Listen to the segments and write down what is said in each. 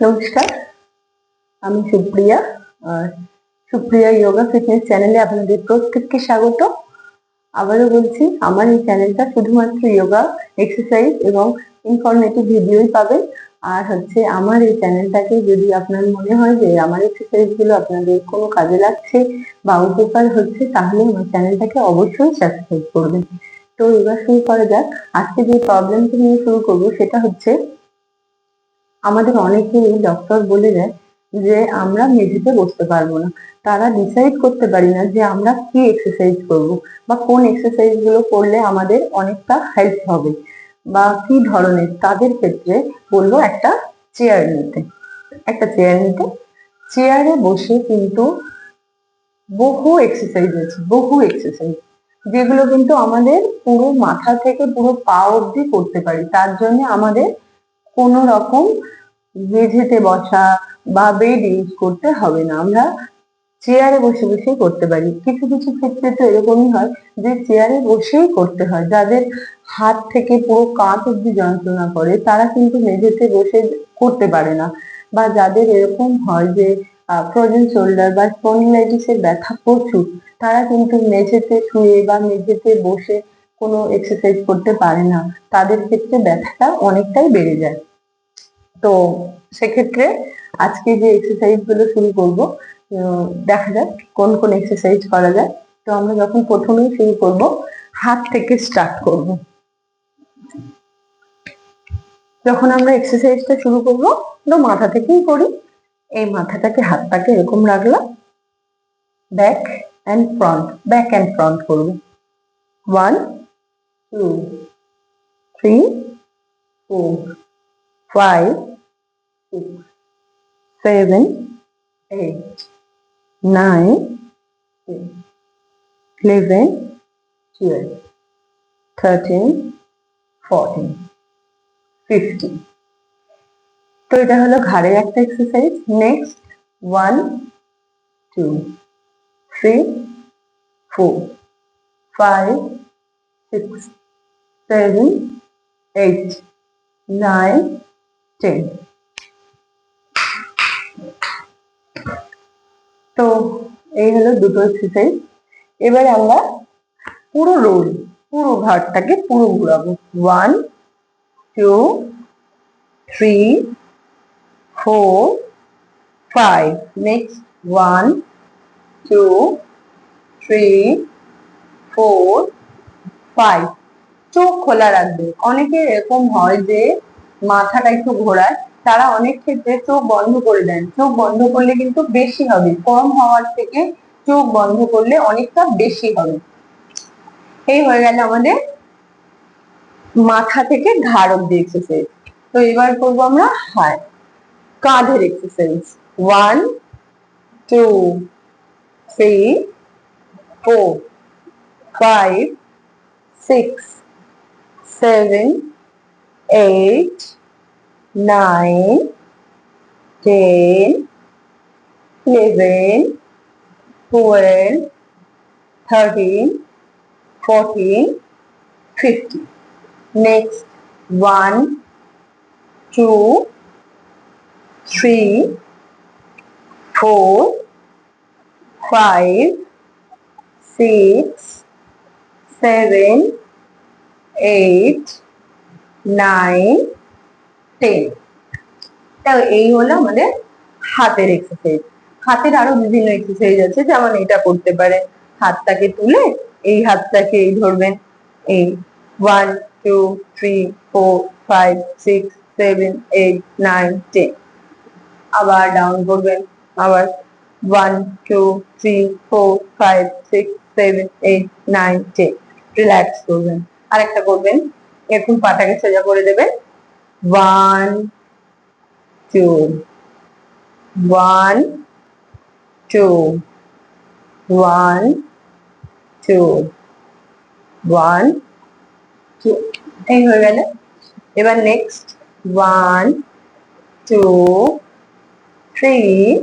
নমস্কার, আমি সুপ্রিয়া। আর সুপ্রিয়া যোগা ফিটনেস চ্যানেলে আপনাদের প্রত্যেককে স্বাগত। আবারও বলছি, আমার এই চ্যানেলটা শুধুমাত্র যোগা, এক্সারসাইজ এবং ইনফরমেটিভ ভিডিওই পাবেন। আর আমার এই চ্যানেলটাকে যদি আপনার মনে হয় যে আমার এক্সারসাইজ গুলো আপনাদের কোনো কাজে লাগছে বা উপকার হচ্ছে, তাহলে আমার চ্যানেলটাকে অবশ্যই সাবস্ক্রাইব করবেন। তো এবার শুরু করা যাক। আজকে যে প্রবলেমটা নিয়ে শুরু করবো সেটা হচ্ছে, আমাদের অনেকেই ডক্টর বলে দেয় যে আমরা মেঝেতে বসতে পারবো না। তারা ডিসাইড করতে পারি না যে আমরা কি এক্সারসাইজ করব বা কোন এক্সারসাইজ গুলো করলে আমাদের অনেকটা হেল্প হবে বা কি ধরনের। তাদের ক্ষেত্রে বলবো একটা চেয়ার নিতে। চেয়ারে বসে কিন্তু বহু এক্সারসাইজ আছে, যেগুলো কিন্তু আমাদের পুরো মাথা থেকে পুরো পা অবধি করতে পারি। তার জন্য আমাদের কোন রকম মেঝেতে বসা বা বেড ইউজ করতে হবে না, আমরা চেয়ারে বসে বসেই করতে পারি। কিছু কিছু ক্ষেত্রে তো এরকমই হয় যে চেয়ারে বসেই করতে হয়। যাদের হাত থেকে পুরো কাঁধ অব্দি যন্ত্রণা করে, তারা কিন্তু মেঝেতে বসে করতে পারে না। বা যাদের এরকম হয় যে ফ্রোজেন শোল্ডার বা স্পন্ডিলাইটিসের ব্যথা প্রচুর, তারা কিন্তু মেঝেতে শুয়ে বা মেঝেতে বসে কোনো এক্সারসাইজ করতে পারে না। তাদের ক্ষেত্রে ব্যথাটা অনেকটাই বেড়ে যায়। তো সেক্ষেত্রে আজকে যে এক্সারসাইজ গুলো শুরু করব, দেখা যাক কোন কোন এক্সারসাইজ করা যায়। তো আমরা যখন প্রথমেই শুরু করব, হাত থেকে স্টার্ট করব। যখন আমরা এক্সারসাইজটা শুরু করব, তো মাথা থেকেই করি। এই হাতটাকে এরকম রাখলাম, ব্যাক অ্যান্ড ফ্রন্ট করব। 1 2 3 4 5 6 7 8 9 10 11 12 13 14 15। তো এটা হলো ঘাড়ের একটা এক্সারসাইজ। নেক্সট 1 2 3 4 5 6 7 8 9 10। তো এই হলো দুটো এক্সারসাইজ। এবারে আমরা পুরো ঘাড়টাকে পুরো ঘোরাবো। 1 2 3 4 5। নেক্সট 1 2 3 4 5। চোখ খোলা রাখবে। অনেকের এরকম হয় যে মাথাটা একটু ঘোরায়, তারা অনেক ক্ষেত্রে চোখ বন্ধ করে দেন। চোখ বন্ধ করলে কিন্তু বেশি হবে, কম হওয়ার থেকে চোখ বন্ধ করলে অনেকটা বেশি হবে। এই হয়ে গেল আমাদের মাথা থেকে ঘাড় অব্দি এক্সারসাইজ। তো এবার করবো আমরা কাঁধের এক্সারসাইজ। 1 2 3 4 5 6 7 8 9 10 11 12 13 14 15। Next 1 2 3 4 5 6 7 8 9 10। তো এই হলো আমাদের হাতের এক্সারসাইজ। হাতের আরো বিভিন্ন এক্সারসাইজ আছে, যেমন এটা করতে পারেন। হাতটাকে তুলে এই হাতটাকে এই ধরবেন, এই 1 2 3 4 5 6 7 8 9 10। আবার ডাউন করবেন, আবার 1 2 3 4 5 6 7 8 9 10। রিল্যাক্স করবেন। আরেকটা করবেন, এরকম পাটাকে সোজা করে দেবেন। 1 2 1 2 1 2 1 2। এই হয়ে গেল। এবার নেক্সট 1 2 3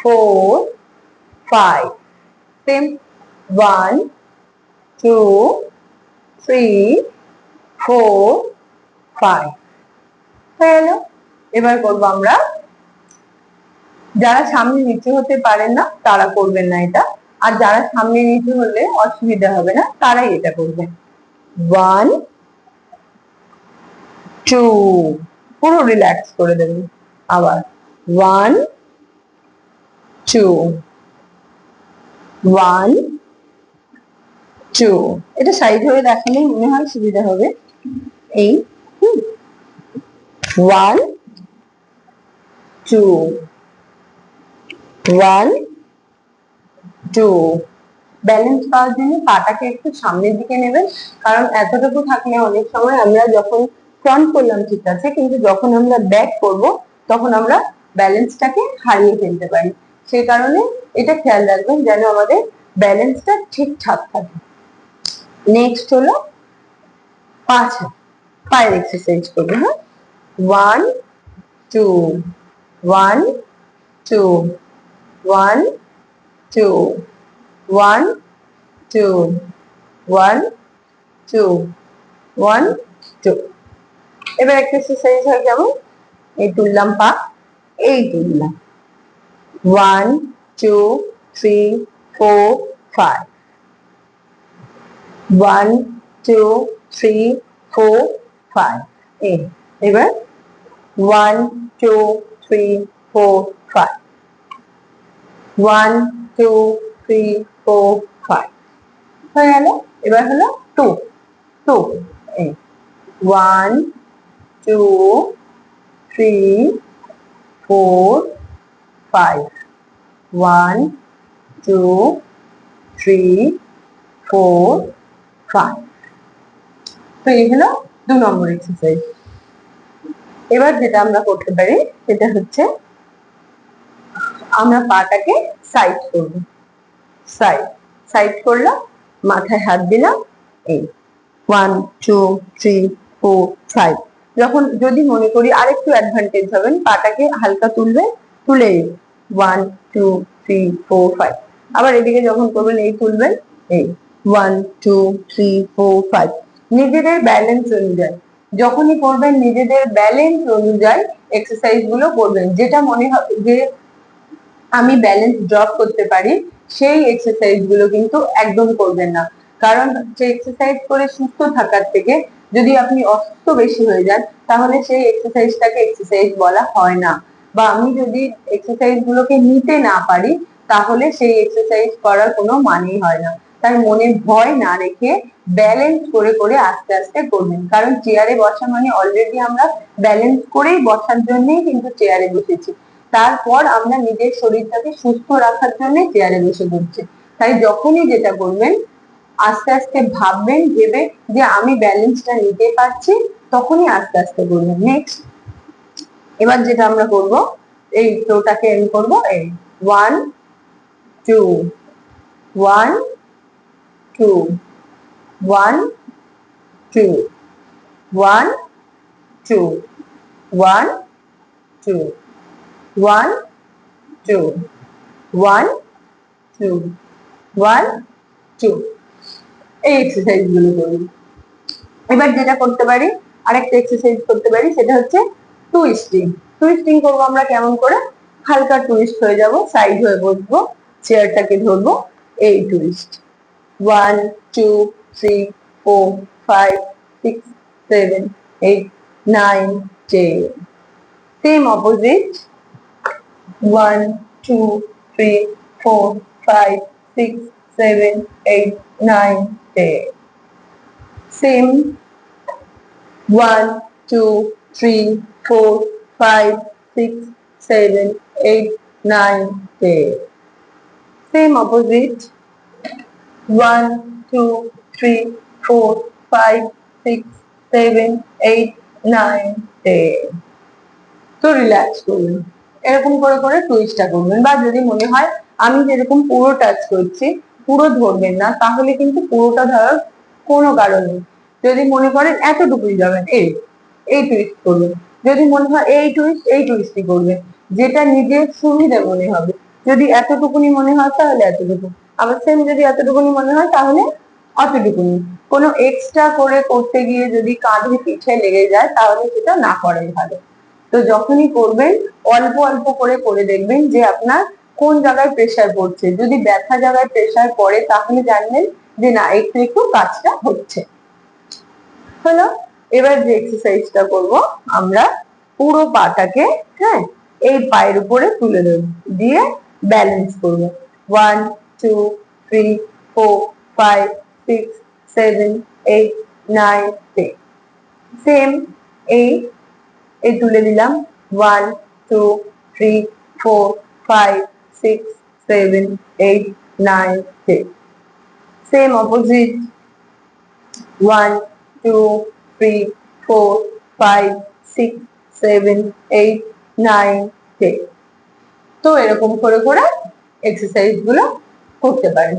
4 5। সেম 1 2 3 4 5 হয়ে গেল। এবার করবো আমরা যারা সামনে নিচে হতে পারেন না তারা করবেন না এটা, আর যারা সামনে নিচে হলে অসুবিধা হবে না তারাই এটা করবেন। 1 2, পুরো রিল্যাক্স করে দেবেন। আবার 1 2 1 2, এটা সাইড হয়ে দেখালেই মনে হয় সুবিধা হবে। এই 1 2 1 2, ব্যালেন্স পাওয়ার জন্য পাটাকে একটু সামনের দিকে নেবেন, কারণ এতটুকু থাকলে অনেক সময় আমরা যখন ফ্রন্ট করলাম ঠিক আছে, কিন্তু যখন আমরা ব্যাক করব তখন আমরা ব্যালেন্সটাকে হারিয়ে ফেলতে পারি। সেই কারণে এটা খেয়াল রাখবেন যেন আমাদের ব্যালেন্সটা ঠিকঠাক থাকে। নেক্সট হলো পায়ের এক্সারসাইজ করবে। হ্যাঁ, 1 2 1 2 1 2 1 2 1 2 1 2। এবার একটা এক্সারসাইজ হয় কেমন, এই তুললাম পা, এই তুললাম 1 2 3 4 5 1 2 3 4 5, এই এবার 1 2 3 4 5 1 2 3 4 5 হয়ে গেল। এবার হলো 2 2, এই 1 2 3 4 5 1 2 3 4 5। তো এই হলো 2 নম্বর এক্সারসাইজ। এবার যেটা আমরা করতে পারি সেটা হচ্ছে আমরা পাটাকে সাইড করব। সাইড করলাম, মাথায় হাত দিলাম, এই 1 2 3 4 5। যখন যদি মনে করি আরেকটু অ্যাডভান্টেজ হবেন, পাটাকে হালকা তুলবে, তুলে 1 2 3 4 5। আবার এদিকে যখন করবেন এই তুলবেন, এই 1 2 3 4 5। নিজেদের ব্যালেন্স অনুযায়ী যখনই করবেন নিজেদের ব্যালেন্স অনুযায়ী এক্সারসাইজ গুলো করবেন। যেটা মনে হবে যে আমি ব্যালেন্স ড্রপ করতে পারি সেই এক্সারসাইজ গুলো কিন্তু একদম করবেন না, কারণ যে এক্সারসাইজ করে সুস্থ থাকার থেকে যদি আপনি অসুস্থ বেশি হয়ে যান তাহলে সেই এক্সারসাইজটাকে এক্সারসাইজ বলা হয় না, বা আমি যদি এক্সারসাইজ গুলোকে নিতে না পারি তাহলে সেই এক্সারসাইজ করার কোনো মানেই হয় না। তাই মনে ভয় না রেখে ব্যালেন্স করে করে আস্তে আস্তে করবেন, কারণ চেয়ারে বসা মানে অলরেডি আমরা ব্যালেন্স করেই বসার জন্যই কিন্তু চেয়ারে বসেছি, তারপর আমরা নিজের শরীরটাকে সুস্থ রাখার জন্য চেয়ারে বসে পড়ছি। তাই যখনই যেটা করবেন আস্তে আস্তে ভাববেন, ভেবে যে আমি ব্যালেন্সটা নিতে পারছি, তখনই আস্তে আস্তে করবেন। নেক্সট এবার যেটা আমরা করব, এই ফ্লোটাকে এন্ড করব, এই 1 2 1 2 1 2 1 2 1 2 1 2 1 2 1 2, এই এক্সারসাইজ গুলো করুন। এবার যেটা করতে পারি, আরেকটা এক্সারসাইজ করতে পারি, সেটা হচ্ছে টুইস্টিং। টুইস্টিং করবো আমরা কেমন করে, হালকা টুইস্ট হয়ে যাব, সাইড হয়ে বসবো, চেয়ারটাকে ধরবো, এই twist 1 2 3 4 5 6 7 8 9 10। Same opposite 1 2 3 4 5 6 7 8 9 10। Same 1 2 3 4 5 6 7 8 9 10. Same opposite 1 2 3 4 5 6 7 8 9 10. তো রিল্যাক্স করবেন, এরকম করে করে টুইস্টটা করবেন। বা যদি মনে হয় আমি যেরকম পুরো টাচ করছি পুরো ধরবেন না, তাহলে কিন্তু পুরোটা ধরার কোনো কারণ নেই। যদি মনে করেন এতটুকুই যাবেন, এই টুইস্ট করবেন। যদি মনে হয় এই টুইস্টই করবেন, যেটা নিজের সুবিধা মনে হবে। যদি এতটুকুনি মনে হয় তাহলে এতটুকু, আবার সেম যদি এতটুকুনি মনে হয় তাহলে অতটুকুনি। কোনো এক্সট্রা করে করতে গিয়ে যদি কাঁধে পিঠে লেগে যায় তাহলে সেটা না করাই ভালো। তো যখনই করবেন অল্প অল্প করে করে দেখবেন যে আপনার কোন জায়গায় প্রেসার পড়ছে। যদি ব্যথা জায়গায় প্রেসার পড়ে তাহলে জানবেন যে না একটু একটু কাজটা হচ্ছে। হলো, এবার যে এক্সারসাইজটা করব, আমরা পুরো পাটাকে, হ্যাঁ, এই পায়ের উপরে তুলে দেব, দিয়ে ব্যালেন্স করব। 1 2 3 4 5 6 7 8 9 10। সেম এই তুলে দিলাম, 1 2 3 4 5 6 7 8 9 10। Same opposite, 1 2 3 4 5 6 7 8 9 10। তো এরকম করে করে এক্সারসাইজ গুলো করতে পারেন।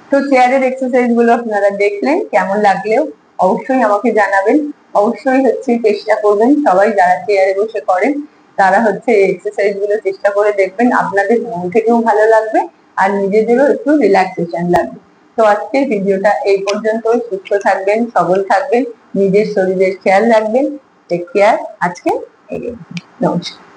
তো চেয়ারের এক্সারসাইজ গুলো আপনারা দেখলেন, কেমন লাগলেও অবশ্যই আমাকে জানাবেন। অবশ্যই চেষ্টা করবেন, সবাই যারা চেয়ারে বসে করেন তারা এক্সারসাইজ গুলো চেষ্টা করে দেখবেন, আপনাদের মন থেকেও ভালো লাগবে আর নিজেদেরও একটু রিল্যাক্সেশন লাগবে। তো আজকের ভিডিওটা এই পর্যন্তই। সুস্থ থাকবেন, সবল থাকবেন, নিজের শরীরের খেয়াল রাখবেন। Take care. আজকে নমস্কার।